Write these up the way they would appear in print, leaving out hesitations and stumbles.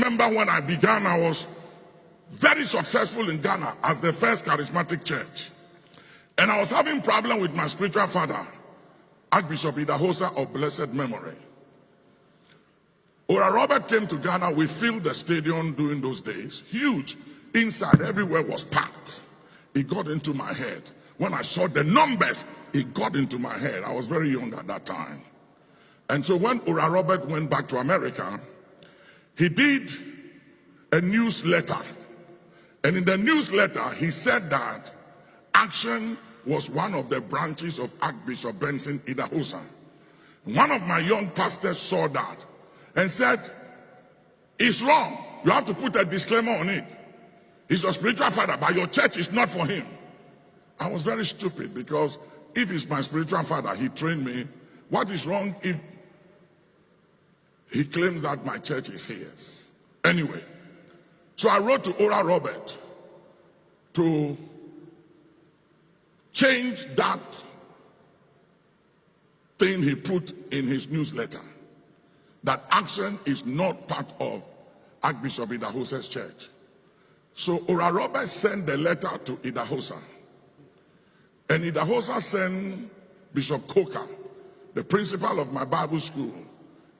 remember when I began, I was very successful in Ghana as the first charismatic church. And I was having problem with my spiritual father, Archbishop Idahosa of blessed memory. Ora Robert came to Ghana. We filled the stadium during those days. Huge. Inside, everywhere was packed. It got into my head. When I saw the numbers, it got into my head. I was very young at that time. And so when Ora Robert went back to America, he did a newsletter. And in the newsletter, he said that Action was one of the branches of Archbishop Benson Idahosa. One of my young pastors saw that and said, it's wrong. You have to put a disclaimer on it. He's your spiritual father, but your church is not for him. I was very stupid, because if he's my spiritual father, he trained me. What is wrong if he claims that my church is his? Anyway, so I wrote to Ora Robert to change that thing he put in his newsletter, that Action is not part of Archbishop Idahosa's church. So Ora Robert sent the letter to Idahosa, and Idahosa sent Bishop Coker, the principal of my Bible school,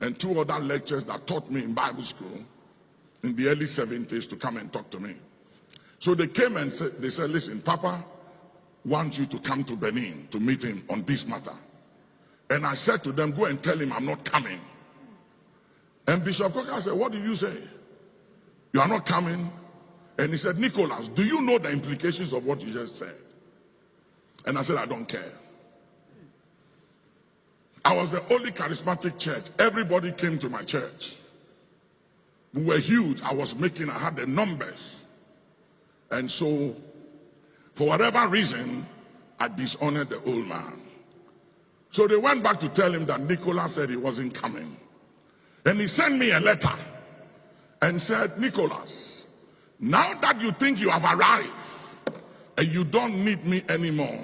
and 2 other lecturers that taught me in Bible school in the early 70s, to come and talk to me. So they came and said, listen, Papa wants you to come to Benin to meet him on this matter. And I said to them, go and tell him I'm not coming. And Bishop Coker said, what did you say? You are not coming? And he said, Nicholas, do you know the implications of what you just said? And I said, I don't care. I was the only charismatic church. Everybody came to my church. We were huge. I had the numbers. And so, for whatever reason, I dishonored the old man. So they went back to tell him that Nicholas said he wasn't coming. And he sent me a letter and said, Nicholas, now that you think you have arrived and you don't need me anymore,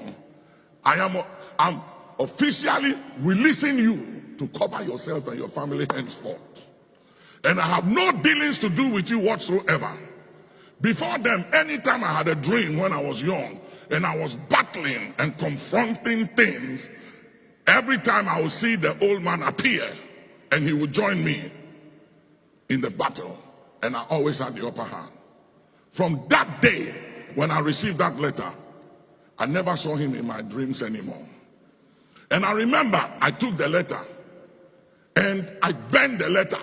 I'm officially releasing you to cover yourself and your family henceforth. And I have no dealings to do with you whatsoever. Before then, anytime I had a dream when I was young and I was battling and confronting things, every time I would see the old man appear and he would join me in the battle, and I always had the upper hand. From that day, when I received that letter, I never saw him in my dreams anymore. And I remember I took the letter and I burned the letter